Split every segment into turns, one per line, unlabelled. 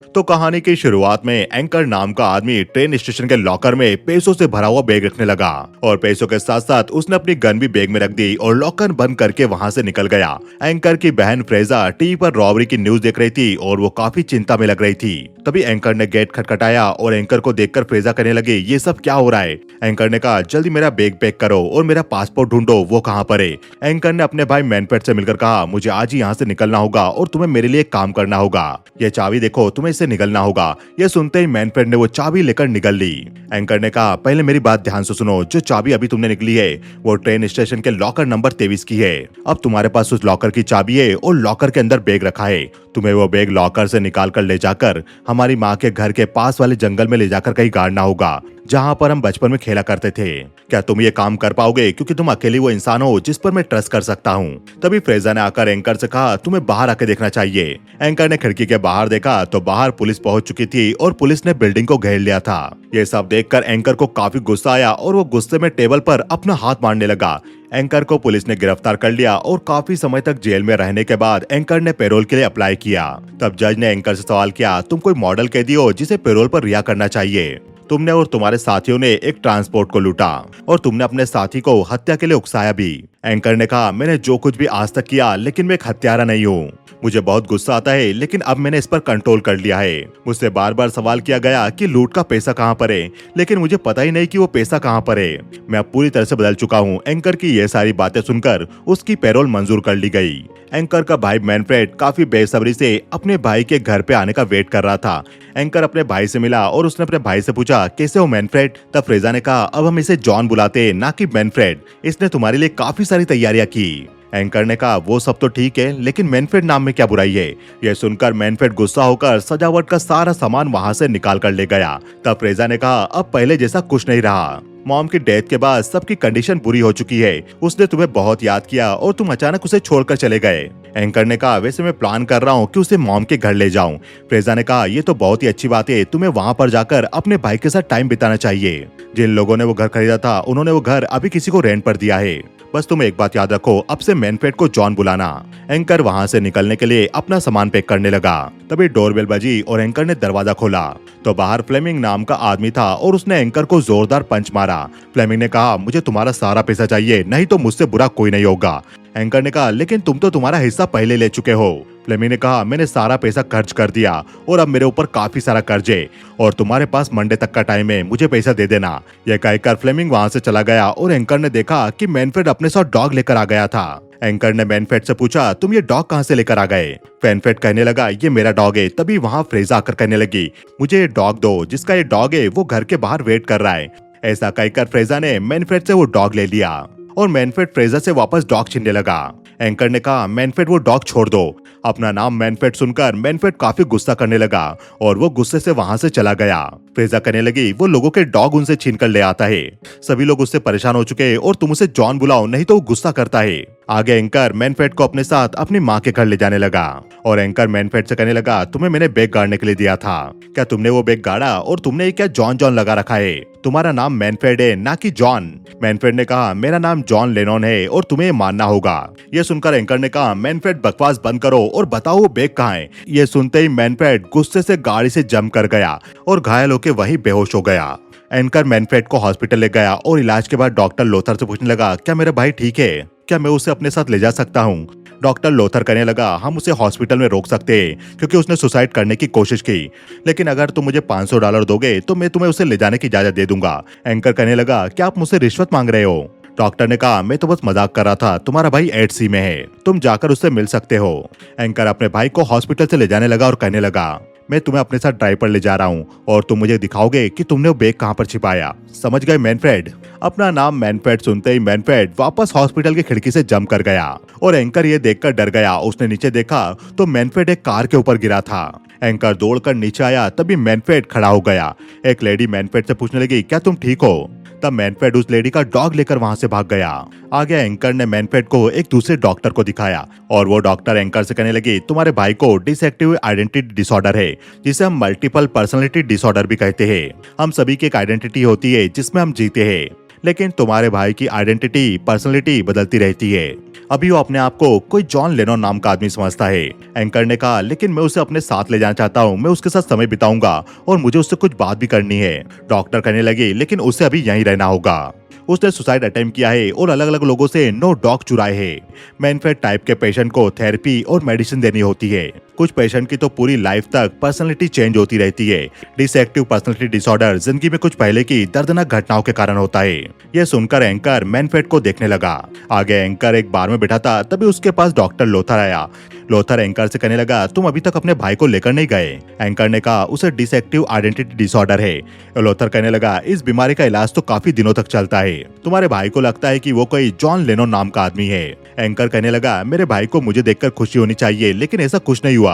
तो कहानी की शुरुआत में एंकर नाम का आदमी ट्रेन स्टेशन के लॉकर में पैसों से भरा हुआ बैग रखने लगा और पैसों के साथ साथ उसने अपनी गन भी बैग में रख दी और लॉकर बंद करके वहां से निकल गया। एंकर की बहन फ्रेजा टीवी पर रॉबरी की न्यूज देख रही थी और वो काफी चिंता में लग रही थी। तभी एंकर ने गेट खटखटाया और एंकर को देखकर फ्रेजा कहने लगी, ये सब क्या हो रहा है? एंकर ने कहा, जल्दी मेरा बैग पैक करो और मेरा पासपोर्ट ढूंढो, वो कहाँ पर है? एंकर ने अपने भाई मैनफ्रेड से मिलकर कहा, मुझे आज ही यहाँ से निकलना होगा और तुम्हें मेरे लिए काम करना होगा। ये चाबी देखो, तुम्हें इससे निकलना होगा। ये सुनते ही मैनफ्रेड ने वो चाबी लेकर निकल ली। एंकर ने कहा, पहले मेरी बात ध्यान से सुनो, जो चाबी अभी तुमने निकली है वो ट्रेन स्टेशन के लॉकर नंबर 23 की है। अब तुम्हारे पास उस लॉकर की चाबी है और लॉकर के अंदर बैग रखा है। तुम्हें वो बैग लॉकर से निकाल कर ले जाकर हमारी माँ के घर के पास वाले जंगल में ले जाकर कहीं गाड़ना होगा, जहाँ पर हम बचपन में खेला करते थे। क्या तुम ये काम कर पाओगे? क्योंकि तुम अकेली वो इंसान हो जिस पर मैं ट्रस्ट कर सकता हूँ। तभी फ्रेजा ने आकर एंकर से कहा, तुम्हें बाहर आके देखना चाहिए। एंकर ने खिड़की के बाहर देखा तो बाहर पुलिस पहुंच चुकी थी और पुलिस ने बिल्डिंग को घेर लिया था। ये सब देखकर एंकर को काफी गुस्सा आया और वो गुस्से में टेबल पर अपना हाथ मारने लगा। एंकर को पुलिस ने गिरफ्तार कर लिया और काफी समय तक जेल में रहने के बाद एंकर ने पैरोल के लिए अप्लाई किया। तब जज ने एंकर से सवाल किया, तुम कोई मॉडल कैदी हो जिसे पैरोल पर रिहा करना चाहिए। तुमने और तुम्हारे साथियों ने एक ट्रांसपोर्ट को लूटा और तुमने अपने साथी को हत्या के लिए उकसाया भी। एंकर ने कहा, मैंने जो कुछ भी आज तक किया, लेकिन मैं एक हत्यारा नहीं हूँ। मुझे बहुत गुस्सा आता है, लेकिन अब मैंने इस पर कंट्रोल कर लिया है। मुझसे बार बार सवाल किया गया कि लूट का पैसा कहाँ पर है, लेकिन मुझे पता ही नहीं कि वो पैसा कहाँ पर है। मैं अब पूरी तरह से बदल चुका हूँ। एंकर की ये सारी बातें सुनकर उसकी पैरोल मंजूर कर ली गई। एंकर का भाई मैनफ्रेड काफी बेसब्री से अपने भाई के घर पे आने का वेट कर रहा था। एंकर अपने भाई से मिला और उसने अपने भाई से पूछा, कैसे हो मैनफ्रेड? तब फ्रेजा ने कहा, अब हम इसे जॉन बुलाते, ना कि मैनफ्रेड। इसने तुम्हारे लिए काफी सारी तैयारियां की। एंकर ने कहा, वो सब तो ठीक है, लेकिन मैनफ्रेड नाम में क्या बुराई है? यह सुनकर मैनफ्रेड गुस्सा होकर सजावट का सारा सामान वहां से निकाल कर ले गया। तब फ्रेजा ने कहा, अब पहले जैसा कुछ नहीं रहा। मॉम की डेथ के बाद सबकी कंडीशन बुरी हो चुकी है। उसने तुम्हें बहुत याद किया और तुम अचानक उसे छोड़कर चले गए। एंकर ने कहा, वैसे मैं प्लान कर रहा हूँ कि उसे मॉम के घर ले जाऊं। फ्रेजा ने कहा, ये तो बहुत ही अच्छी बात है, तुम्हें वहां पर जाकर अपने भाई के साथ टाइम बिताना चाहिए। जिन लोगों ने वो घर खरीदा था उन्होंने वो घर अभी किसी को रेंट पर दिया है। बस तुम एक बात याद रखो, अब से मैनफ्रेड को जॉन बुलाना। एंकर वहां से निकलने के लिए अपना सामान पैक करने लगा। तभी डोरबेल बजी और एंकर ने दरवाजा खोला तो बाहर फ्लेमिंग नाम का आदमी था और उसने एंकर को जोरदार पंच मारा। फ्लेमिंग ने कहा, मुझे तुम्हारा सारा पैसा चाहिए, नहीं तो मुझसे बुरा कोई नहीं होगा। एंकर ने कहा, लेकिन तुम तो तुम्हारा हिस्सा पहले ले चुके हो। फ्लेमिंग ने कहा, मैंने सारा पैसा खर्च कर दिया और अब मेरे ऊपर काफी सारा कर्ज है और तुम्हारे पास मंडे तक का टाइम है, मुझे पैसा दे देना। यह कहकर फ्लेमिंग वहां से चला गया और एंकर ने देखा कि मैनफ्रेड अपने साथ डॉग लेकर आ गया था। एंकर ने मैनफ्रेड से पूछा, तुम ये डॉग कहाँ से लेकर आ गए? मैनफ्रेड कहने लगा, ये मेरा डॉग है। तभी वहाँ फ्रेजा आकर कहने लगी, मुझे ये डॉग दो, जिसका ये डॉग है वो घर के बाहर वेट कर रहा है। ऐसा कहकर फ्रेजा ने मैनफ्रेड से वो डॉग ले लिया और मैनफ्रेड फ्रेजा से वापस डॉग छीनने लगा। एंकर ने कहा, मैनफ्रेड वो डॉग छोड़ दो। अपना नाम मैनफ्रेड सुनकर मैनफ्रेड काफी गुस्सा करने लगा और वो गुस्से से वहां से चला गया। फ्रेजा कहने लगी, वो लोगों के डॉग उनसे छीन कर ले आता है। सभी लोग उससे परेशान हो चुके हैं और तुम उसे जॉन बुलाओ, नहीं तो वो गुस्सा करता है। आगे एंकर मैनफ्रेड को अपने साथ अपनी माँ के घर ले जाने लगा और एंकर मैनफ्रेड से कहने लगा, तुम्हें मैंने बैग गाड़ने के लिए दिया था, क्या तुमने वो बैग गाड़ा? और तुमने क्या जॉन जॉन लगा रखा है? तुम्हारा नाम मैनफ्रेड है, ना कि जॉन। मैनफ्रेड ने कहा, मेरा नाम जॉन लेनॉन है और तुम्हें मानना होगा। ये सुनकर एंकर ने कहा, मैनफ्रेड बकवास बंद करो और बताओ वो बैग कहाँ है? ये सुनते ही मैनफ्रेड गुस्से से गाड़ी से जंप कर गया और घायल होकर वहीं बेहोश हो गया। एंकर मैनफ्रेड को हॉस्पिटल ले गया और इलाज के बाद डॉक्टर लोथर से पूछने लगा, क्या मेरा भाई ठीक है? क्या मैं उसे अपने साथ ले जा सकता हूँ? डॉक्टर लोथर कहने लगा, हम उसे हॉस्पिटल में रोक सकते हैं क्योंकि उसने सुसाइड करने की कोशिश की, लेकिन अगर तुम मुझे $500 दोगे तो मैं तुम्हें उसे ले जाने की इजाजत दे दूंगा। एंकर कहने लगा, क्या आप मुझसे रिश्वत मांग रहे हो? डॉक्टर ने कहा, मैं तो बस मजाक कर रहा था, तुम्हारा भाई 8C में है, तुम जाकर उससे मिल सकते हो। एंकर अपने भाई को हॉस्पिटल से ले जाने लगा और कहने लगा, मैं तुम्हें अपने साथ ड्राइव पर ले जा रहा हूँ और तुम मुझे दिखाओगे कि तुमने वो बैग कहाँ पर छिपाया। समझ गए मैनफ्रेड? अपना नाम मैनफ्रेड सुनते ही मैनफ्रेड वापस हॉस्पिटल की खिड़की से जंप कर गया और एंकर ये देखकर डर गया। उसने नीचे देखा तो मैनफ्रेड एक कार के ऊपर गिरा था। एंकर दौड़कर नीचे आया, तभी मैनफ्रेड खड़ा हो गया। एक लेडी मैनफ्रेड से पूछने लगी, क्या तुम ठीक हो? तब मैनफ्रेड उस लेडी का डॉग लेकर वहां से भाग गया। आगे एंकर ने मैनफ्रेड को एक दूसरे डॉक्टर को दिखाया और वो डॉक्टर एंकर से कहने लगी, तुम्हारे भाई को डिसएक्टिव आइडेंटिटी डिसऑर्डर है, जिसे हम मल्टीपल पर्सनालिटी डिसऑर्डर भी कहते हैं। हम सभी की एक आइडेंटिटी होती है जिसमें हम जीते हैं। लेकिन तुम्हारे भाई की आइडेंटिटी पर्सनैलिटी बदलती रहती है। अभी वो अपने आप को कोई जॉन लेनन नाम का आदमी समझता है। एंकर ने कहा, लेकिन मैं उसे अपने साथ ले जाना चाहता हूँ, मैं उसके साथ समय बिताऊंगा और मुझे उससे कुछ बात भी करनी है। डॉक्टर कहने लगे, लेकिन उसे अभी यहीं रहना होगा। उसने सुसाइड अटेम्प्ट किया है और अलग अलग लोगों से नो डॉग चुराए हैं। मैनफ्रेड टाइप के पेशेंट को थेरेपी और मेडिसिन देनी होती है। कुछ पेशेंट की तो पूरी लाइफ तक पर्सनालिटी चेंज होती रहती है। डिसेक्टिव पर्सनालिटी डिसऑर्डर जिंदगी में कुछ पहले की दर्दनाक घटनाओं के कारण होता है। यह सुनकर एंकर मैनफ्रेड को देखने लगा। आगे एंकर एक बार में बैठा था, तभी उसके पास डॉक्टर लोथर आया। लोथर एंकर से कहने लगा, तुम अभी तक अपने भाई को लेकर नहीं गए। एंकर ने कहा, उसे डिसेक्टिव आइडेंटिटी डिसऑर्डर है। लोथर कहने लगा, इस बीमारी का इलाज तो काफी दिनों तक चलता है। तुम्हारे भाई को लगता है कि वो कोई जॉन लेनन नाम का आदमी है। एंकर कहने लगा, मेरे भाई को मुझे देखकर खुशी होनी चाहिए, लेकिन ऐसा कुछ नहीं हुआ।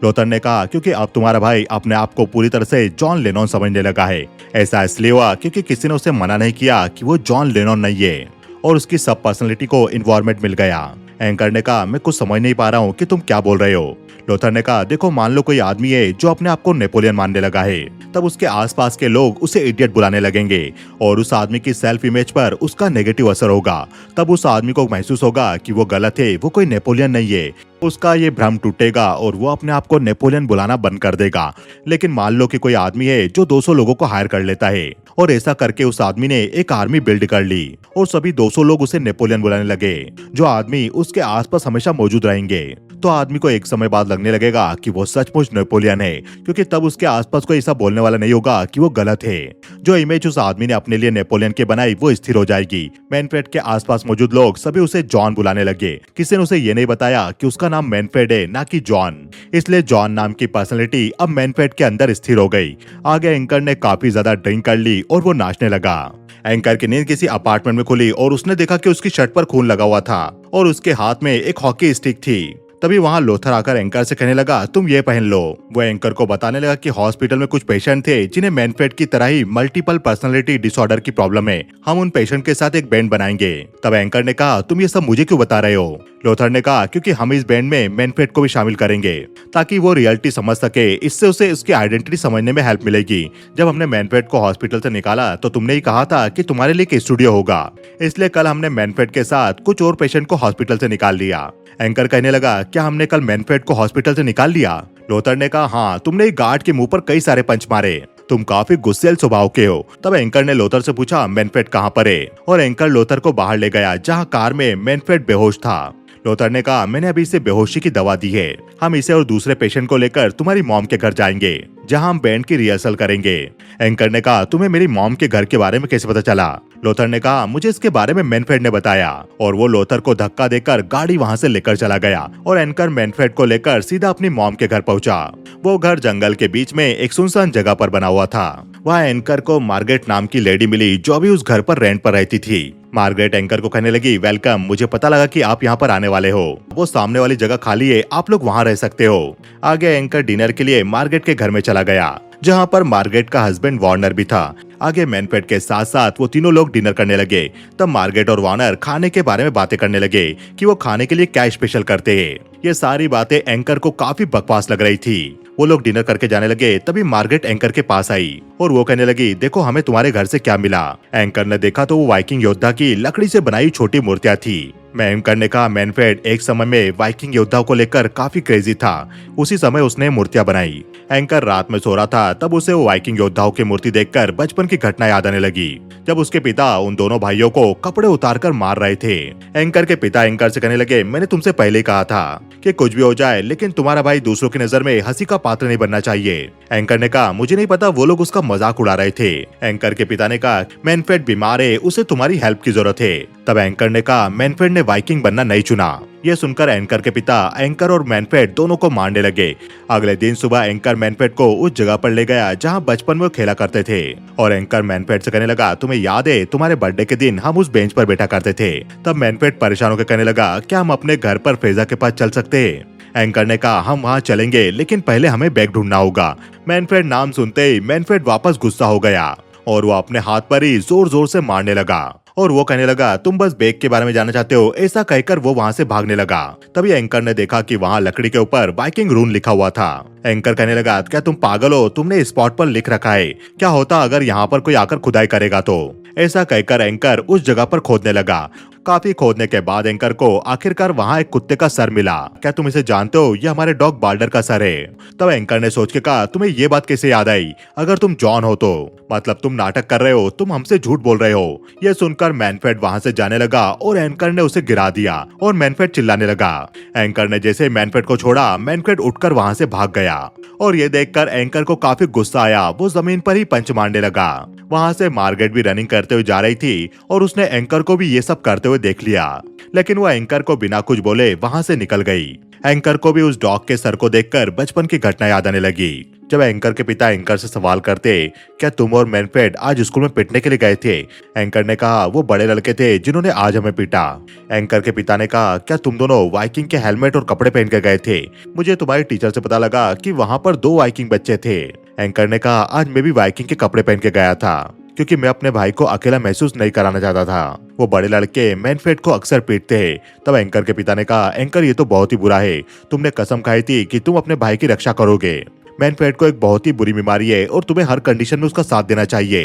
लोथर ने कहा, क्योंकि अब तुम्हारा भाई अपने आप को पूरी तरह से जॉन लेनन समझने लगा है। ऐसा इसलिए हुआ क्योंकि किसी ने उसे मना नहीं किया कि वो जॉन लेनन नहीं है और उसकी सब पर्सनैलिटी को इन्वायरमेंट मिल गया। एंकर ने कहा, मैं कुछ समझ नहीं पा रहा हूँ कि तुम क्या बोल रहे हो। लोथर ने कहा, देखो, मान लो कोई आदमी है जो अपने आप को नेपोलियन मानने लगा है, तब उसके आसपास के लोग उसे इडियट बुलाने लगेंगे और उस आदमी की सेल्फ इमेज पर उसका नेगेटिव असर होगा। तब उस आदमी को महसूस होगा कि वो गलत है, वो कोई नेपोलियन नहीं है। उसका ये भ्रम टूटेगा और वो अपने आप को नेपोलियन बुलाना बंद कर देगा। लेकिन मान लो कि कोई आदमी है जो 200 लोगों को हायर कर लेता है और ऐसा करके उस आदमी ने एक आर्मी बिल्ड कर ली और सभी 200 लोग उसे नेपोलियन बुलाने लगे। जो आदमी उसके आसपास हमेशा मौजूद रहेंगे, तो आदमी को एक समय बाद लगने लगेगा कि वो सचमुच नेपोलियन है, क्योंकि तब उसके आसपास कोई ऐसा बोलने वाला नहीं होगा कि वो गलत है। जो इमेज उस आदमी ने अपने लिए नेपोलियन की बनाई वो स्थिर हो जाएगी। मैनफ्रेड के आसपास मौजूद लोग सभी उसे जॉन बुलाने लगे। किसी ने उसे ये नहीं बताया कि उसका नाम मैनफ्रेड है, ना कि जॉन। इसलिए जॉन नाम की पर्सनैलिटी अब मैनफ्रेड के अंदर स्थिर हो गई। आगे एंकर ने काफी ज्यादा ड्रिंक कर ली और वो नाचने लगा। एंकर की नींद किसी अपार्टमेंट में खुली और उसने देखा कि उसकी शर्ट पर खून लगा हुआ था और उसके हाथ में एक हॉकी स्टिक थी। तभी वहाँ लोथर आकर एंकर से कहने लगा, तुम ये पहन लो। वो एंकर को बताने लगा कि हॉस्पिटल में कुछ पेशेंट थे जिन्हें मैनफ्रेड की तरह ही मल्टीपल पर्सनालिटी डिसऑर्डर की प्रॉब्लम है। हम उन पेशेंट के साथ एक बैंड बनाएंगे। तब एंकर ने कहा, तुम ये सब मुझे क्यों बता रहे हो। लोथर ने कहा, क्योंकि हम इस बैंड में मैनफ्रेड को भी शामिल करेंगे ताकि वो रियलिटी समझ सके। इससे उसे उसकी आइडेंटिटी समझने में हेल्प मिलेगी। जब हमने मैनफ्रेड को हॉस्पिटल से निकाला तो तुमने ही कहा था कि तुम्हारे लिए एक स्टूडियो होगा, इसलिए कल हमने मैनफ्रेड के साथ कुछ और पेशेंट को हॉस्पिटल से निकाल लिया। एंकर कहने लगा, क्या हमने कल मैनफ्रेड को हॉस्पिटल से निकाल लिया। लोथर ने कहा, हाँ, तुमने गार्ड के मुंह पर कई सारे पंच मारे। तुम काफी गुस्सेल स्वभाव के हो। तब एंकर ने लोथर से पूछा, मैनफ्रेड कहाँ पर है, और एंकर लोथर को बाहर ले गया जहाँ कार में मैनफ्रेड बेहोश था। लोथर ने कहा, मैंने अभी इसे बेहोशी की दवा दी है। हम इसे और दूसरे पेशेंट को लेकर तुम्हारी मॉम के घर जाएंगे जहां हम बैंड की रिहर्सल करेंगे। एंकर ने कहा, तुम्हें मेरी मॉम के घर के बारे में कैसे पता चला। लोथर ने कहा, मुझे इसके बारे में मैनफ्रेड ने बताया, और वो लोथर को धक्का देकर गाड़ी वहां से लेकर चला गया और एंकर मैनफ्रेड को लेकर सीधा अपनी मॉम के घर पहुंचा। वो घर जंगल के बीच में एक सुनसान जगह पर बना हुआ था। वहाँ एंकर को मार्गरेट नाम की लेडी मिली जो अभी उस घर पर रेंट पर रहती थी। मार्गरेट एंकर को कहने लगी, वेलकम, मुझे पता लगा कि आप यहाँ पर आने वाले हो। वो सामने वाली जगह खाली है, आप लोग वहाँ रह सकते हो। आगे एंकर डिनर के लिए मार्गरेट के घर में चला गया जहाँ पर मार्गरेट का हस्बैंड वार्नर भी था। आगे मैनफ्रेड के साथ साथ वो तीनों लोग डिनर करने लगे। तब मार्गरेट और वार्नर खाने के बारे में बातें करने लगे कि वो खाने के लिए क्या स्पेशल करते हैं। ये सारी बातें एंकर को काफी बकवास लग रही थी। वो लोग डिनर करके जाने लगे, तभी मार्गरेट एंकर के पास आई और वो कहने लगी, देखो हमें तुम्हारे घर से क्या मिला। एंकर ने देखा तो वो वाइकिंग योद्धा की लकड़ी से बनाई छोटी मूर्तियां थी। एंकर ने कहा, मैनफ्रेड एक समय में वाइकिंग योद्धाओं को लेकर काफी क्रेजी था, उसी समय उसने मूर्तियां बनाई। एंकर रात में सो रहा था, तब उसे वो वाइकिंग योद्धाओं की मूर्ति देखकर बचपन की घटना याद आने लगी, जब उसके पिता उन दोनों भाइयों को कपड़े उतारकर मार रहे थे। एंकर के पिता एंकर से कहने लगे, मैंने तुमसे पहले कहा था कि कुछ भी हो जाए लेकिन तुम्हारा भाई दूसरों की नजर में हंसी का पात्र नहीं बनना चाहिए। एंकर ने कहा, मुझे नहीं पता, वो लोग उसका मजाक उड़ा रहे थे। एंकर के पिता ने कहा, मैनफ्रेड बीमार है, उसे तुम्हारी हेल्प की जरूरत है। तब एंकर ने कहा, मैनफ्रेड ने वाइकिंग बनना नहीं चुना। यह सुनकर एंकर के पिता एंकर और मैनफ्रेड दोनों को मारने लगे। अगले दिन सुबह एंकर मैनफ्रेड को उस जगह पर ले गया जहां बचपन में वो खेला करते थे और एंकर मैनफ्रेड से कहने लगा, तुम्हें याद है तुम्हारे बर्थडे के दिन हम उस बेंच पर बैठा करते थे। तब मैनफ्रेड परेशान होकर कहने लगा, क्या हम अपने घर पर फ्रेजा के पास चल सकते हैं। एंकर ने कहा, हम वहाँ चलेंगे लेकिन पहले हमें बैग ढूंढना होगा। मैनफ्रेड नाम सुनते ही मैनफ्रेड वापस गुस्सा हो गया और वो अपने हाथ पर ही जोर जोर से मारने लगा और वो कहने लगा, तुम बस बैग के बारे में जानना चाहते हो। ऐसा कहकर वो वहाँ से भागने लगा। तभी एंकर ने देखा कि वहाँ लकड़ी के ऊपर वाइकिंग रून लिखा हुआ था। एंकर कहने लगा, क्या तुम पागल हो, तुमने स्पॉट पर लिख रखा है, क्या होता अगर यहाँ पर कोई आकर खुदाई करेगा तो। ऐसा कहकर एंकर उस जगह पर खोदने लगा। काफी खोदने के बाद एंकर को आखिरकार वहाँ एक कुत्ते का सर मिला। क्या तुम इसे जानते हो? ये हमारे डॉग बाल्डर का सर है। तब एंकर ने सोच के कहा, तुम्हें ये बात कैसे याद आई? अगर तुम जॉन हो तो मतलब तुम नाटक कर रहे हो, तुम हमसे झूठ बोल रहे हो। ये सुनकर मैनफ्रेड वहाँ से जाने लगा और एंकर ने उसे गिरा दिया और मैनफ्रेड चिल्लाने लगा। एंकर ने जैसे मैनफ्रेड को छोड़ा, मैनफ्रेड उठकर वहाँ से भाग गया और ये देखकर एंकर को काफी गुस्सा आया। वो जमीन पर ही पंच मारने लगा। वहाँ से मार्गरेट भी रनिंग करते हुए जा रही थी और उसने एंकर को भी ये सब करते हुए देख लिया, लेकिन वो एंकर को बिना कुछ बोले वहाँ से निकल गई। एंकर को भी उस डॉग के सर को देखकर बचपन की घटना याद आने लगी। जब एंकर के पिता एंकर से सवाल करते, क्या तुम और मैनफ्रेड आज स्कूल में पिटने के लिए गए थे? एंकर ने कहा, वो बड़े लड़के थे जिन्होंने आज हमें पीटा। एंकर के पिता ने कहा, क्या तुम दोनों वाइकिंग के हेलमेट और कपड़े पहन के गए थे? मुझे तुम्हारी टीचर से पता लगा कि वहाँ पर 2 वाइकिंग बच्चे थे। एंकर ने कहा, आज मैं भी वाइकिंग के कपड़े पहन के गया था क्योंकि मैं अपने भाई को अकेला महसूस नहीं कराना चाहता था। वो बड़े लड़के मैनफ्रेड को अक्सर पीटते हैं। तब एंकर के पिता ने कहा, एंकर ये तो बहुत ही बुरा है। तुमने कसम खाई थी कि तुम अपने भाई की रक्षा करोगे। मैनफ्रेड को एक बहुत ही बुरी बीमारी है और तुम्हें हर कंडीशन में उसका साथ देना चाहिए।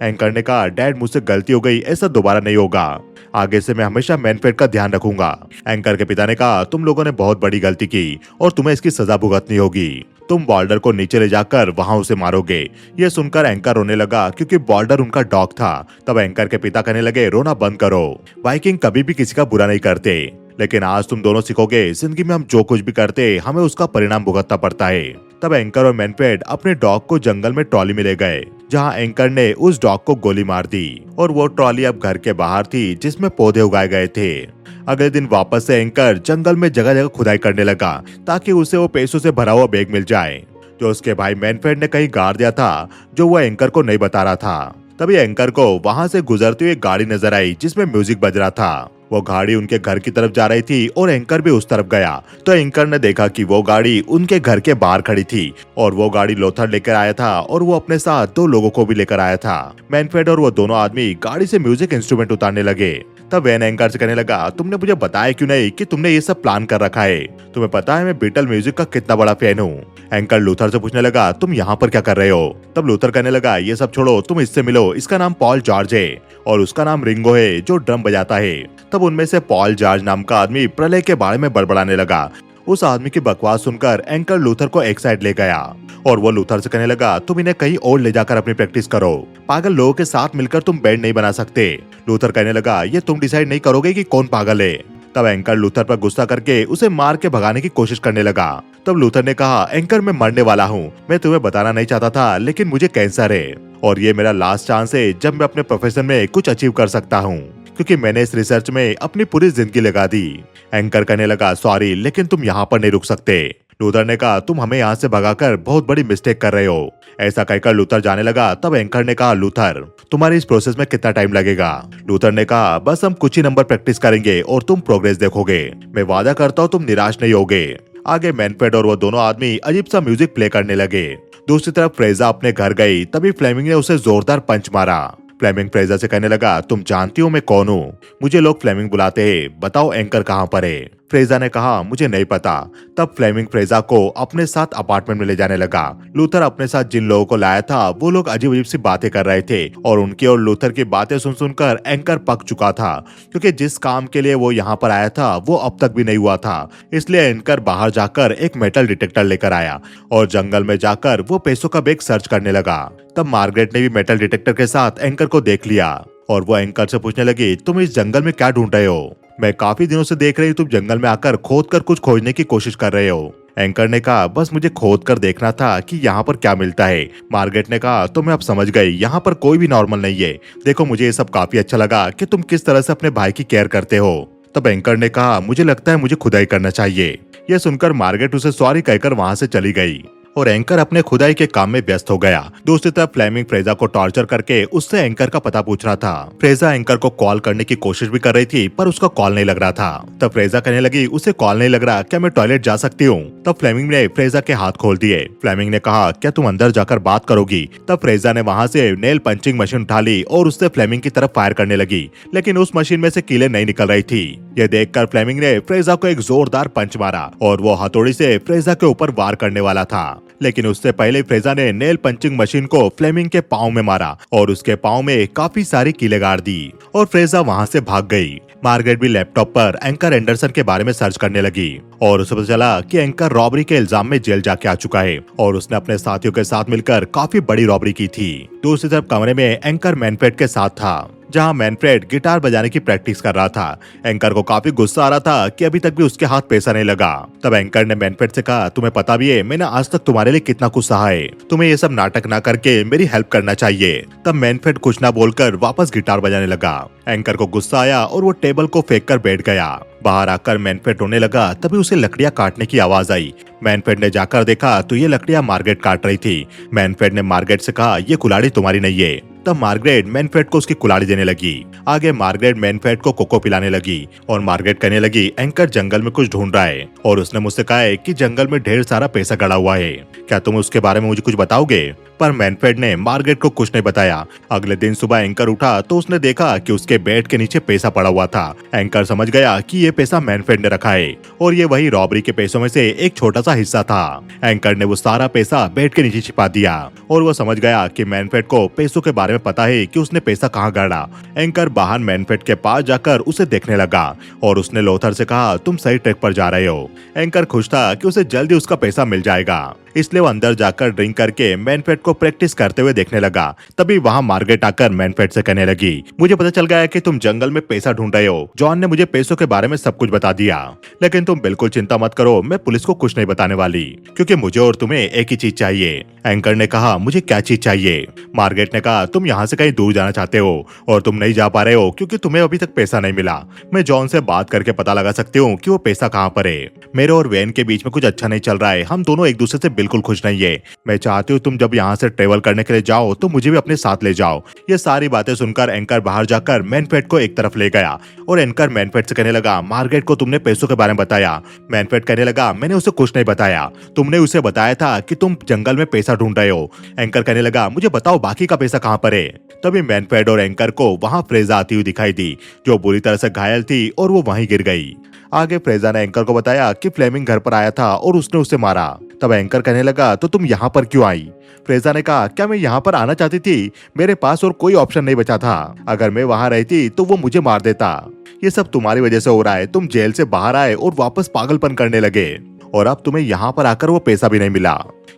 एंकर ने कहा, डैड मुझसे गलती हो गई, ऐसा दोबारा नहीं होगा। आगे से मैं हमेशा मैनफ्रेड का ध्यान रखूंगा। एंकर के पिता ने कहा, तुम लोगों ने बहुत बड़ी गलती की और तुम्हें इसकी सजा भुगतनी होगी। तुम बॉल्डर को नीचे ले जाकर वहां उसे मारोगे। ये सुनकर एंकर रोने लगा क्योंकि बॉल्डर उनका डॉग था। तब एंकर के पिता कहने लगे, रोना बंद करो। वाइकिंग कभी भी किसी का बुरा नहीं करते, लेकिन आज तुम दोनों सीखोगे जिंदगी में हम जो कुछ भी करते हमें उसका परिणाम भुगतना पड़ता है। तब एंकर और मैनफ्रेड अपने डॉग को जंगल में ट्रॉली में ले गए, जहां एंकर ने उस डॉग को गोली मार दी और वो ट्रॉली अब घर के बाहर थी जिसमें पौधे उगाए गए थे। अगले दिन वापस से एंकर जंगल में जगह जगह खुदाई करने लगा ताकि उसे वो पैसों से भरा हुआ बैग मिल जाए जो उसके भाई मैनफ्रेड ने कहीं गाड़ दिया था, जो वो एंकर को नहीं बता रहा था। तभी एंकर को वहां से गुजरती हुई गाड़ी नजर आई जिसमें म्यूजिक बज रहा था। वो गाड़ी उनके घर की तरफ जा रही थी और एंकर भी उस तरफ गया तो एंकर ने देखा कि वो गाड़ी उनके घर के बाहर खड़ी थी और वो गाड़ी लोथर लेकर आया था और वो अपने साथ 2 लोगों को भी लेकर आया था। मैनफ्रेड और वो दोनों आदमी गाड़ी से म्यूजिक इंस्ट्रूमेंट उतारने लगे। तब वैन एंकर से कहने लगा, तुमने मुझे बताया क्यों नहीं कि तुमने ये सब प्लान कर रखा है? तुम्हें पता है मैं बीटल म्यूजिक का कितना बड़ा फैन हूँ। एंकर लूथर से पूछने लगा, तुम यहाँ पर क्या कर रहे हो? तब लूथर कहने लगा, ये सब छोड़ो, तुम इससे मिलो। इसका नाम पॉल जॉर्ज है और उसका नाम रिंगो है जो ड्रम बजाता है। तब उनमें से पॉल जॉर्ज नाम का आदमी प्रलय के बारे में बड़बड़ाने लगा। उस आदमी की बकवास सुनकर एंकर लूथर को एक साइड ले गया और वो लूथर से कहने लगा, तुम इन्हें कहीं और ले जाकर अपनी प्रैक्टिस करो। पागल लोगों के साथ मिलकर तुम बैंड नहीं बना सकते। लूथर कहने लगा, ये तुम डिसाइड नहीं करोगे कि कौन पागल है। तब एंकर लूथर पर गुस्सा करके उसे मार के भगाने की कोशिश करने लगा। तब लूथर ने कहा, एंकर मैं मरने वाला हूँ। मैं तुम्हें बताना नहीं चाहता था लेकिन मुझे कैंसर है और ये मेरा लास्ट चांस है जब मैं अपने प्रोफेशन में कुछ अचीव कर सकता हूँ क्योंकि मैंने इस रिसर्च में अपनी पूरी जिंदगी लगा दी। एंकर कहने लगा, सॉरी लेकिन तुम यहाँ पर नहीं रुक सकते। लूथर ने कहा, तुम हमें यहाँ से भगाकर बहुत बड़ी मिस्टेक कर रहे हो। ऐसा कहकर लूथर जाने लगा। तब एंकर ने कहा, लूथर तुम्हारे इस प्रोसेस में कितना टाइम लगेगा? लूथर ने कहा, बस हम कुछ ही नंबर प्रैक्टिस करेंगे और तुम प्रोग्रेस देखोगे। मैं वादा करता हूँ तुम निराश नहीं होगे। आगे मैनफ्रेड और वो दोनों आदमी अजीब सा म्यूजिक प्ले करने लगे। दूसरी तरफ फ्रेजा अपने घर गई। तभी फ्लेमिंग ने उसे जोरदार पंच मारा। फ्लेमिंग फ्रेजा से कहने लगा, तुम जानती हो मैं कौन हूँ? मुझे लोग फ्लेमिंग बुलाते हैं, बताओ एंकर कहाँ पर है? फ्रेजा ने कहा, मुझे नहीं पता। तब फ्लेमिंग फ्रेजा को अपने साथ अपार्टमेंट में ले जाने लगा। लूथर अपने साथ जिन लोगों को लाया था वो लोग अजीब अजीब सी बातें कर रहे थे और उनकी और लूथर की बातें सुन सुनकर एंकर पक चुका था क्योंकि जिस काम के लिए वो यहाँ पर आया था वो अब तक भी नहीं हुआ था। इसलिए एंकर बाहर जाकर एक मेटल डिटेक्टर लेकर आया और जंगल में जाकर वो पैसों का बैग सर्च करने लगा। तब मार्गरेट ने भी मेटल डिटेक्टर के साथ एंकर को देख लिया और वो एंकर से पूछने लगी, तुम इस जंगल में क्या ढूंढ रहे हो? मैं काफी दिनों से देख रही हूँ तुम जंगल में आकर खोद कर कुछ खोजने की कोशिश कर रहे हो। एंकर ने कहा, बस मुझे खोद कर देखना था कि यहाँ पर क्या मिलता है। मार्गरेट ने कहा, तो मैं अब समझ गई, यहाँ पर कोई भी नॉर्मल नहीं है। देखो मुझे ये सब काफी अच्छा लगा कि तुम किस तरह से अपने भाई की केयर करते हो। तब एंकर ने कहा, मुझे लगता है मुझे खुदाई करना चाहिए। यह सुनकर मार्गरेट उसे सॉरी कहकर वहाँ से चली गई और एंकर अपने खुदाई के काम में व्यस्त हो गया। दूसरी तरफ फ्लेमिंग फ्रेजा को टॉर्चर करके उससे एंकर का पता पूछ रहा था। फ्रेजा एंकर को कॉल करने की कोशिश भी कर रही थी पर उसका कॉल नहीं लग रहा था। तब फ्रेजा कहने लगी, उसे कॉल नहीं लग रहा, क्या मैं टॉयलेट जा सकती हूँ? तब फ्लेमिंग ने फ्रेजा के हाथ खोल दिए। फ्लेमिंग ने कहा, क्या तुम अंदर जाकर बात करोगी? तब फ्रेजा ने वहाँ से नेल पंचिंग मशीन उठा ली और उससे फ्लेमिंग की तरफ फायर करने लगी, लेकिन उस मशीन में से कीलें नहीं निकल रही थी। ये देखकर फ्लेमिंग ने फ्रेजा को एक जोरदार पंच मारा और वो हथौड़ी से फ्रेजा के ऊपर वार करने वाला था, लेकिन उससे पहले फ्रेजा ने नेल पंचिंग मशीन को फ्लेमिंग के पाँव में मारा और उसके पाँव में काफी सारी कीलें गाड़ दी और फ्रेजा वहाँ से भाग गई। मार्गरेट भी लैपटॉप पर एंकर एंडरसन के बारे में सर्च करने लगी और उसे पता चला कि एंकर रॉबरी के इल्जाम में जेल जाके आ चुका है और उसने अपने साथियों के साथ मिलकर काफी बड़ी रॉबरी की थी। दूसरी तरफ कमरे में एंकर मैनफ्रेड के साथ था, जहां मैनफ्रेड गिटार बजाने की प्रैक्टिस कर रहा था। एंकर को काफी गुस्सा आ रहा था कि अभी तक भी उसके हाथ पैसा नहीं लगा। तब एंकर ने मैनफ्रेड से कहा, तुम्हें पता भी है मैंने आज तक तुम्हारे लिए कितना कुछ सहा है, तुम्हें ये सब नाटक ना करके मेरी हेल्प करना चाहिए। तब मैनफ्रेड कुछ ना बोलकर वापस गिटार बजाने लगा। एंकर को गुस्सा आया और वो टेबल को फेंक कर बैठ गया। बाहर आकर मैनफ्रेड रोने लगा। तभी उसे लकड़ियां काटने की आवाज आई। मैनफ्रेड ने जाकर देखा तो ये लकड़ियां मार्गरेट काट रही थी। मैनफ्रेड ने मार्गरेट से कहा, ये कुल्हाड़ी तुम्हारी नहीं है। तब मार्गरेट मैनफ्रेड को उसकी कुल्हाड़ी देने लगी। आगे मार्गरेट मैनफ्रेड को कोको पिलाने लगी और मार्गरेट कहने लगी, एंकर जंगल में कुछ ढूंढ रहा है और उसने मुझसे कहा है कि जंगल में ढेर सारा पैसा गड़ा हुआ है, क्या तुम उसके बारे में मुझे कुछ बताओगे? पर मैनफ्रेड ने मार्गरेट को कुछ नहीं बताया। अगले दिन सुबह एंकर उठा तो उसने देखा कि उसके बेड के नीचे पैसा पड़ा हुआ था। एंकर समझ गया कि ये पैसा मैनफ्रेड ने रखा है और ये वही रॉबरी के पैसों में से एक छोटा सा हिस्सा था। एंकर ने वो सारा पैसा बेड के नीचे छिपा दिया और वो समझ गया कि मैनफ्रेड को पैसों के बारे में पता है कि उसने पैसा कहाँ गाड़ा। एंकर बाहर मैनफ्रेड के पास जाकर उसे देखने लगा और उसने लोथर से कहा, तुम सही ट्रैक पर जा रहे हो। एंकर खुश था कि उसे जल्दी उसका पैसा मिल जाएगा, इसलिए वो अंदर जाकर ड्रिंक करके मैनफ्रेड को प्रैक्टिस करते हुए देखने लगा। तभी वहाँ मार्गरेट आकर मैनफ्रेड से कहने लगी, मुझे पता चल गया है कि तुम जंगल में पैसा ढूंढ रहे हो। जॉन ने मुझे पैसों के बारे में सब कुछ बता दिया, लेकिन तुम बिल्कुल चिंता मत करो, मैं पुलिस को कुछ नहीं बताने वाली, क्योंकि मुझे और तुम्हें एक ही चीज चाहिए। एंकर ने कहा, मुझे क्या चीज चाहिए? मार्गरेट ने कहा, तुम यहाँ से कहीं दूर जाना चाहते हो और तुम नहीं जा पा रहे हो क्योंकि तुम्हें अभी तक पैसा नहीं मिला। मैं जॉन से बात करके पता लगा सकती हूँ कि वो पैसा कहाँ पर है। मेरे और वैन के बीच में कुछ अच्छा नहीं चल रहा है, हम दोनों एक दूसरे से बिल्कुल खुश नहीं है। मैं चाहती हूँ तुम जब यहाँ से ट्रेवल करने के लिए जाओ तो मुझे भी अपने साथ ले जाओ। ये सारी बातें सुनकर एंकर बाहर जाकर मैनफ्रेड को एक तरफ ले गया और एंकर मैनफ्रेड से कहने लगा, मार्गरेट को तुमने पैसों के बारे में बताया? मैनफ्रेड कहने लगा, मैंने उसे कुछ नहीं बताया, तुमने उसे बताया था कि तुम जंगल में पैसा ढूंढ रहे हो। एंकर कहने लगा, मुझे बताओ बाकी का पैसा कहाँ पर है? तभी मैनफ्रेड और एंकर को वहाँ फ्रेजा आती हुई दिखाई दी, जो बुरी तरह से घायल थी और वो वहीं गिर गई। आगे फ्रेजा ने एंकर को बताया कि फ्लेमिंग घर पर आया था और उसने उसे मारा। तब एंकर कहने लगा, तो तुम यहाँ पर क्यों आई? फ्रेजा ने कहा, क्या मैं यहाँ पर आना चाहती थी? मेरे पास और कोई ऑप्शन नहीं बचा था। अगर मैं वहाँ रहती तो वो मुझे मार देता। ये सब तुम्हारी वजह से हो रहा है। तुम जेल से बाहर आए और वापस पागलपन करने लगे और अब तुम्हें यहाँ पर आकर वो पैसा भी नहीं मिला।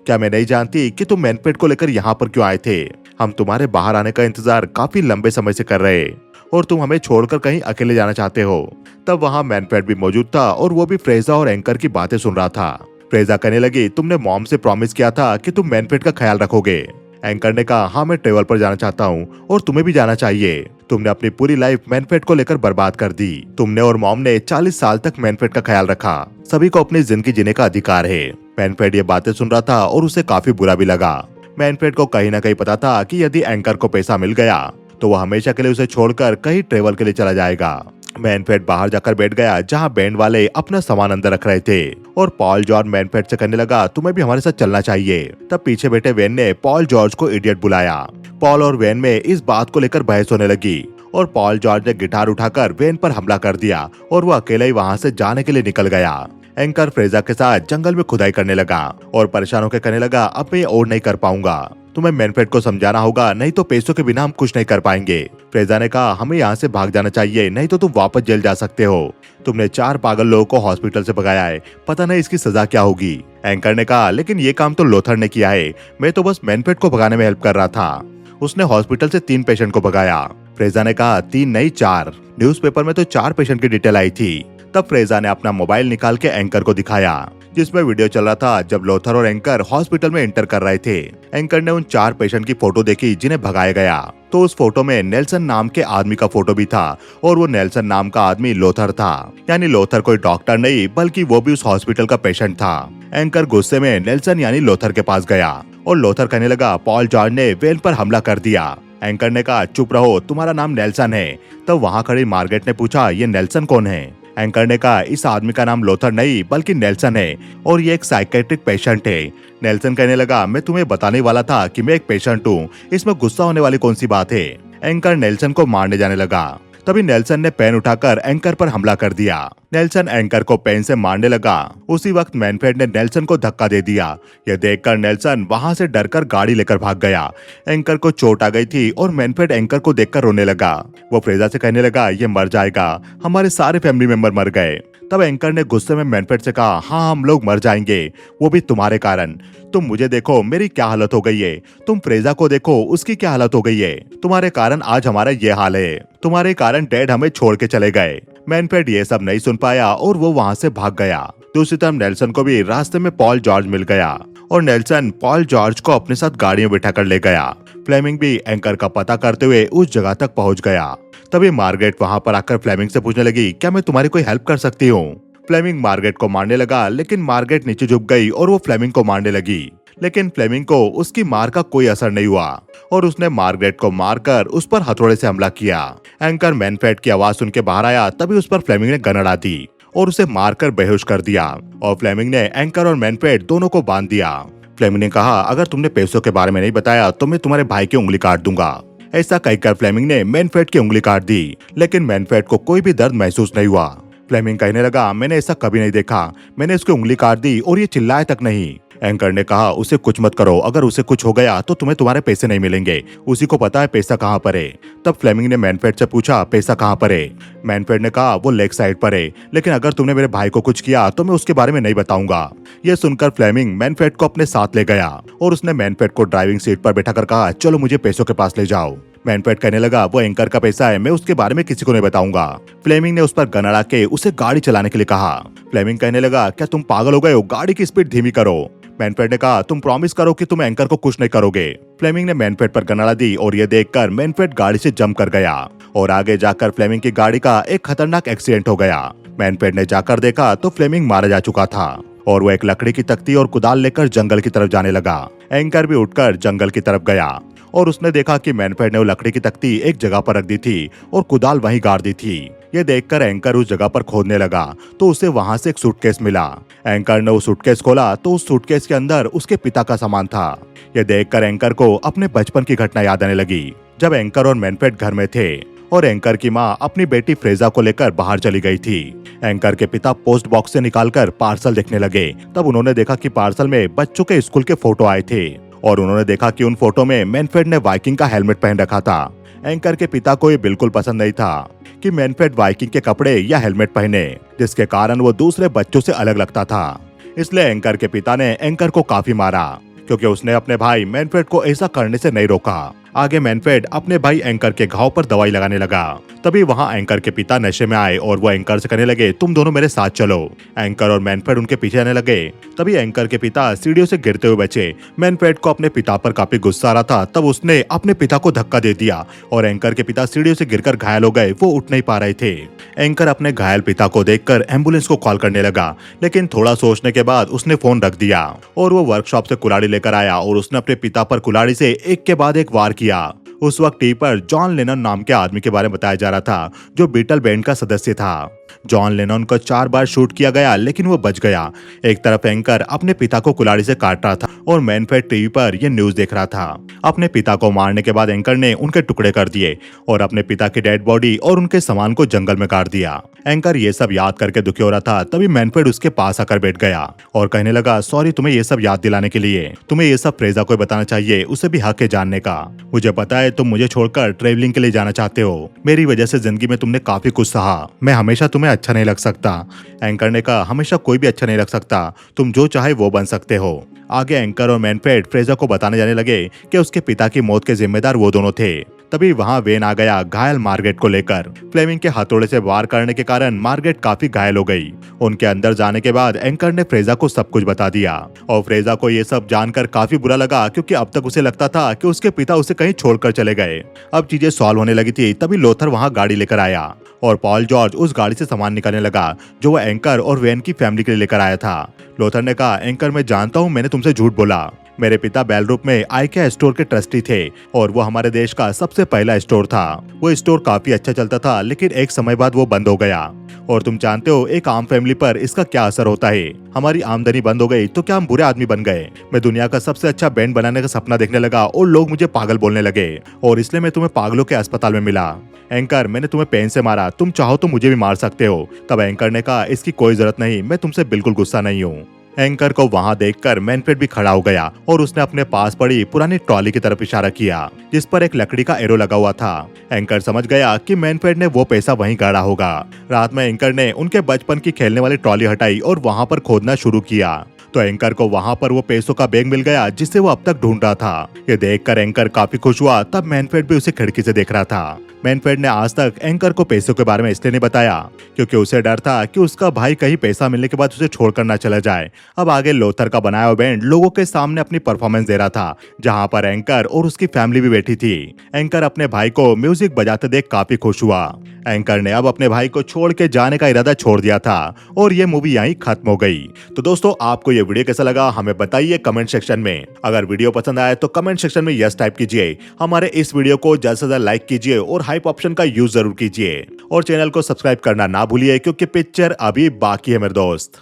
क्या मैं नहीं जानती कि तुम मैनफ्रेड को लेकर यहाँ पर क्यों आए थे? हम तुम्हारे बाहर आने का इंतजार काफी लंबे समय से कर रहे और तुम हमें छोड़कर कहीं अकेले जाना चाहते हो। तब वहाँ मैनफ्रेड भी मौजूद था और वो भी फ्रेजा और एंकर की बातें सुन रहा था। फ्रेजा कहने लगी, तुमने मॉम से प्रॉमिस किया था कि तुम मैनफ्रेड का ख्याल रखोगे। एंकर ने कहा, हाँ मैं ट्रेवल पर जाना चाहता हूँ और तुम्हें भी जाना चाहिए। तुमने अपनी पूरी लाइफ मैनफ्रेड को लेकर बर्बाद कर दी। तुमने और मॉम ने 40 साल तक मैनफ्रेड का ख्याल रखा। सभी को अपनी जिंदगी जीने का अधिकार है। मैनफ्रेड ये बातें सुन रहा था और उसे काफी बुरा भी लगा। मैनफ्रेड को कहीं ना कहीं पता था कि यदि एंकर को पैसा मिल गया तो वो हमेशा के लिए उसे छोड़कर कहीं ट्रेवल के लिए चला जाएगा। मैनफ्रेड बाहर जाकर बैठ गया, जहां बैंड वाले अपना सामान अंदर रख रहे थे और पॉल जॉर्ज मैनफ्रेड से कहने लगा, तुम्हें भी हमारे साथ चलना चाहिए। तब पीछे बैठे वैन ने पॉल जॉर्ज को इडियट बुलाया। पॉल और वैन में इस बात को लेकर बहस होने लगी और पॉल जॉर्ज ने गिटार उठाकर वैन पर हमला कर दिया और वो अकेले ही वहाँ से जाने के लिए निकल गया। एंकर फ्रेजा के साथ जंगल में खुदाई करने लगा और परेशान होकर कहने लगा, अब मैं और नहीं कर पाऊंगा, तुम्हें मैनफ्रेड को समझाना होगा, नहीं तो पैसों के बिना हम कुछ नहीं कर पाएंगे। फ्रेजा ने कहा, हमें यहाँ से भाग जाना चाहिए, नहीं तो तुम वापस जेल जा सकते हो। तुमने 4 पागल लोगों को हॉस्पिटल से भगाया है, पता नहीं इसकी सजा क्या होगी। एंकर ने कहा, लेकिन ये काम तो लोथर ने किया है, मैं तो बस मैनफ्रेड को भगाने में हेल्प कर रहा था। उसने हॉस्पिटल से 3 पेशेंट को भगाया। फ्रेजा ने कहा, 3 नहीं 4, न्यूज़पेपर में तो 4 पेशेंट की डिटेल आई थी। तब फ्रेजा ने अपना मोबाइल निकाल के एंकर को दिखाया, जिसमें वीडियो चल रहा था जब लोथर और एंकर हॉस्पिटल में एंटर कर रहे थे। एंकर ने उन 4 पेशेंट की फोटो देखी जिन्हें भगाया गया, तो उस फोटो में नेल्सन नाम के आदमी का फोटो भी था और वो नेल्सन नाम का आदमी लोथर था। यानी लोथर कोई डॉक्टर नहीं बल्कि वो भी उस हॉस्पिटल का पेशेंट था। एंकर गुस्से में नेल्सन यानी लोथर के पास गया और लोथर कहने लगा, पॉल जॉर्ज ने वैन पर हमला कर दिया। एंकर ने कहा, चुप रहो, तुम्हारा नाम नेल्सन है। तब वहाँ खड़ी मार्गरेट ने पूछा, ये नेल्सन कौन है? एंकर ने कहा, इस आदमी का नाम लोथर नहीं बल्कि नेल्सन है और ये एक साइकेट्रिक पेशेंट है। नेल्सन कहने लगा, मैं तुम्हें बताने वाला था कि मैं एक पेशेंट हूँ, इसमें गुस्सा होने वाली कौन सी बात है? एंकर नेल्सन को मारने जाने लगा। तभी नेल्सन ने पेन उठाकर एंकर पर हमला कर दिया। नेल्सन एंकर को पेन से मारने लगा। उसी वक्त मैनफ्रेड ने नेल्सन को धक्का दे दिया। यह देखकर नेल्सन वहां से डरकर गाड़ी लेकर भाग गया। एंकर को चोट आ गई थी और मैनफ्रेड एंकर को देखकर रोने लगा। वो फ्रेजा से कहने लगा, ये मर जाएगा, हमारे सारे फैमिली मेंबर मर गए। तब एंकर ने गुस्से में मैनफ्रेड से कहा, हाँ हम लोग मर जाएंगे, वो भी तुम्हारे कारण। तुम मुझे देखो, मेरी क्या हालत हो गई है। तुम फ्रेजा को देखो, उसकी क्या हालत हो गई है। तुम्हारे कारण आज हमारा ये हाल है। तुम्हारे कारण डैड हमें छोड़ के चले गए। मैनफ्रेड ये सब नहीं सुन पाया और वो वहाँ से भाग गया। दूसरी तरफ नेल्सन को भी रास्ते में पॉल जॉर्ज मिल गया और नेल्सन पॉल जॉर्ज को अपने साथ गाड़ी में बिठा कर ले गया। फ्लेमिंग भी एंकर का पता करते हुए उस जगह तक पहुंच गया। तभी मार्गरेट वहां पर आकर फ्लेमिंग से पूछने लगी, क्या मैं तुम्हारी कोई हेल्प कर सकती हूँ। फ्लेमिंग मार्गरेट को मारने लगा, लेकिन मार्गरेट नीचे झुक गई और वो फ्लेमिंग को मारने लगी। लेकिन फ्लेमिंग को उसकी मार का कोई असर नहीं हुआ और उसने मार्गरेट को मारकर उस पर हथौड़े से हमला किया। एंकर मैनफ्रेड की आवाज सुन के बाहर आया, तभी उस पर फ्लेमिंग ने गन अड़ा दी और उसे मारकर बेहोश कर दिया और फ्लेमिंग ने एंकर और मैनफ्रेड दोनों को बांध दिया। फ्लेमिंग ने कहा, अगर तुमने पैसों के बारे में नहीं बताया तो मैं तुम्हारे भाई की उंगली काट दूंगा। ऐसा कहकर फ्लेमिंग ने मैनफ्रेड की उंगली काट दी, लेकिन मैनफ्रेड को कोई भी दर्द महसूस नहीं हुआ। फ्लेमिंग कहने लगा, मैंने ऐसा कभी नहीं देखा, मैंने उसकी उंगली काट दी और ये चिल्लाया तक नहीं। एंकर ने कहा, उसे कुछ मत करो, अगर उसे कुछ हो गया तो तुम्हें तुम्हारे पैसे नहीं मिलेंगे, उसी को पता है पैसा कहाँ पर है। तब फ्लेमिंग ने मैनफ्रेड से पूछा, पैसा कहाँ पर है। मैनफ्रेड ने कहा, वो लेग साइड पर है, लेकिन अगर तुमने मेरे भाई को कुछ किया तो मैं उसके बारे में नहीं बताऊंगा। यह सुनकर फ्लेमिंग मैनफ्रेड को अपने साथ ले गया और उसने मैनफ्रेड को ड्राइविंग सीट पर बैठा कर कहा, चलो मुझे पैसों के पास ले जाओ। मैनफ्रेड कहने लगा, वो एंकर का पैसा है, मैं उसके बारे में किसी को नहीं बताऊंगा। फ्लेमिंग ने उस पर गन अड़ा के उसे गाड़ी चलाने के लिए कहा। फ्लेमिंग कहने लगा, क्या तुम पागल हो गए हो, गाड़ी की स्पीड धीमी करो। मैनफ्रेड ने कहा, तुम प्रॉमिस करो कि तुम एंकर को कुछ नहीं करोगे। फ्लेमिंग ने मैनफ्रेड पर गन अड़ा दी और ये देखकर मैनफ्रेड गाड़ी से जंप कर गया और आगे जाकर फ्लेमिंग की गाड़ी का एक खतरनाक एक्सीडेंट हो गया। मैनफ्रेड ने जाकर देखा तो फ्लेमिंग मारा जा चुका था और वो एक लकड़ी की तख्ती और कुदाल लेकर जंगल की तरफ जाने लगा। एंकर भी उठकर जंगल की तरफ गया और उसने देखा कि मैनफ्रेड ने वो लकड़ी की तख्ती एक जगह पर रख दी थी और कुदाल वहीं गाड़ दी थी। ये देखकर एंकर उस जगह पर खोदने लगा तो उसे वहां से एक सूटकेस मिला। एंकर ने उस सूटकेस खोला तो उस सूटकेस के अंदर उसके पिता का सामान था। ये देखकर एंकर को अपने बचपन की घटना याद आने लगी, जब एंकर और मैनफ्रेड घर में थे और एंकर की माँ अपनी बेटी फ्रेजा को लेकर बाहर चली गई थी। एंकर के पिता पोस्ट बॉक्स से निकालकर पार्सल देखने लगे। तब उन्होंने देखा कि पार्सल में बच्चों के स्कूल के फोटो आए थे और उन्होंने देखा कि उन फोटो में मैनफ्रेड ने वाइकिंग का हेलमेट पहन रखा था। एंकर के पिता को ये बिल्कुल पसंद नहीं था कि मैनफ्रेड वाइकिंग के कपड़े या हेलमेट पहने, जिसके कारण वो दूसरे बच्चों से अलग लगता था। इसलिए एंकर के पिता ने एंकर को काफी मारा, क्योंकि उसने अपने भाई मैनफ्रेड को ऐसा करने से नहीं रोका। आगे मैनफ्रेड अपने भाई एंकर के घाव पर दवाई लगाने लगा। तभी वहां एंकर के पिता नशे में आए और वो एंकर से कहने लगे, तुम दोनों मेरे साथ चलो। एंकर और मैनफ्रेड उनके पीछे आने लगे। तभी एंकर के पिता सीढ़ियों से गिरते हुए बचे। मैनफ्रेड को अपने पिता पर काफी गुस्सा आ रहा था, तब उसने अपने पिता को धक्का दे दिया और एंकर के पिता सीढ़ियों से गिरकर घायल हो गए, वो उठ नहीं पा रहे थे। एंकर अपने घायल पिता को देखकर एम्बुलेंस को कॉल करने लगा, लेकिन थोड़ा सोचने के बाद उसने फोन रख दिया और वो वर्कशॉप से कुल्हाड़ी लेकर आया और उसने अपने पिता पर कुल्हाड़ी से एक के बाद एक वार किया। उस वक्त टीवी पर जॉन लेनन नाम के आदमी के बारे में बताया जा रहा था, जो बीटल बैंड का सदस्य था। जॉन लेनन को 4 बार शूट किया गया, लेकिन वो बच गया। एक तरफ एंकर अपने पिता को कुल्हाड़ी से काट रहा था और मैनफ्रेड टीवी पर ये न्यूज देख रहा था। अपने पिता को मारने के बाद एंकर ने उनके टुकड़े कर दिए और अपने पिता की डेड बॉडी और उनके सामान को जंगल में काट दिया। एंकर ये सब याद करके दुखी हो रहा था। तभी मैनफ्रेड उसके पास आकर बैठ गया और कहने लगा, सॉरी तुम्हें ये सब याद दिलाने के लिए। तुम्हें ये सब फ्रेजा को बताना चाहिए, उसे भी हक है जानने का। मुझे पता है तुम मुझे छोड़कर ट्रेवलिंग के लिए जाना चाहते हो। मेरी वजह से जिंदगी में तुमने काफी कुछ सहा, मैं हमेशा तुम्हें अच्छा नहीं लग सकता। एंकर ने कहा, हमेशा कोई भी अच्छा नहीं लग सकता, तुम जो चाहे वो बन सकते हो। आगे एंकर और मैनफ्रेड फ्रेजा को बताने जाने लगे कि उसके पिता की मौत के जिम्मेदार वो दोनों थे। तभी वहां वेन आ गया घायल मार्गरेट को लेकर। फ्लेमिंग के हथौड़े से वार करने के कारण मार्गरेट काफी घायल हो गई। उनके अंदर जाने के बाद एंकर ने फ्रेजा को सब कुछ बता दिया और फ्रेजा को ये सब जानकर काफी बुरा लगा, क्योंकि अब तक उसे लगता था कि उसके पिता उसे कहीं छोड़कर चले गए। अब चीजें सॉल्व होने लगी थी। तभी लोथर वहां गाड़ी लेकर आया और पॉल जॉर्ज उस गाड़ी से सामान निकालने लगा, जो वो एंकर और वेन की फैमिली के लिए लेकर आया था। लोथर ने कहा, एंकर मैं जानता हूँ मैंने तुमसे झूठ बोला। मेरे पिता बेलरूप में आइकिया स्टोर के ट्रस्टी थे और वो हमारे देश का सबसे पहला स्टोर था। वो स्टोर काफी अच्छा चलता था, लेकिन एक समय बाद वो बंद हो गया और तुम जानते हो एक आम फैमिली पर इसका क्या असर होता है। हमारी आमदनी बंद हो गई तो क्या हम बुरे आदमी बन गए। मैं दुनिया का सबसे अच्छा बैंड बनाने का सपना देखने लगा और लोग मुझे पागल बोलने लगे और इसलिए मैं तुम्हें पागलों के अस्पताल में मिला। एंकर मैंने तुम्हें पेन से मारा, तुम चाहो तो मुझे भी मार सकते हो। तब एंकर ने कहा इसकी कोई जरूरत नहीं, मैं तुमसे बिल्कुल गुस्सा नहीं हूँ। एंकर को वहां देखकर मैनफ्रेड भी खड़ा हो गया और उसने अपने पास पड़ी पुरानी ट्रॉली की तरफ इशारा किया जिस पर एक लकड़ी का एरो लगा हुआ था। एंकर समझ गया कि मैनफ्रेड ने वो पैसा वहीं गाड़ा होगा। रात में एंकर ने उनके बचपन की खेलने वाली ट्रॉली हटाई और वहां पर खोदना शुरू किया तो एंकर को वहां पर वो पैसों का बैग मिल गया जिसे वो अब तक ढूंढ रहा था। ये देखकर एंकर काफी खुश हुआ। तब मैनफ्रेड भी उसे खिड़की से देख रहा था। मैनफ्रेड ने आज तक एंकर को पैसों के बारे में इसलिए नहीं बताया क्योंकि उसे डर था कि उसका भाई कहीं पैसा मिलने के बाद उसे छोड़कर ना चला जाए। अब आगे लोथर का बनाया हुआ बैंड लोगों के सामने अपनी परफॉर्मेंस दे रहा था जहां पर एंकर और उसकी फैमिली भी बैठी थी। एंकर अपने भाई को म्यूजिक बजाते देख काफी खुश हुआ। एंकर ने अब अपने भाई को छोड़ के जाने का इरादा छोड़ दिया था और ये मूवी यहीं खत्म हो गई। तो दोस्तों आपको ये वीडियो कैसा लगा हमें बताइए कमेंट सेक्शन में। अगर वीडियो पसंद आए तो कमेंट सेक्शन में यस टाइप कीजिए। हमारे इस वीडियो को ज्यादा से ज्यादा लाइक कीजिए और हाइप ऑप्शन का यूज जरूर कीजिए और चैनल को सब्सक्राइब करना ना भूलिए क्योंकि पिक्चर अभी बाकी है मेरे दोस्त।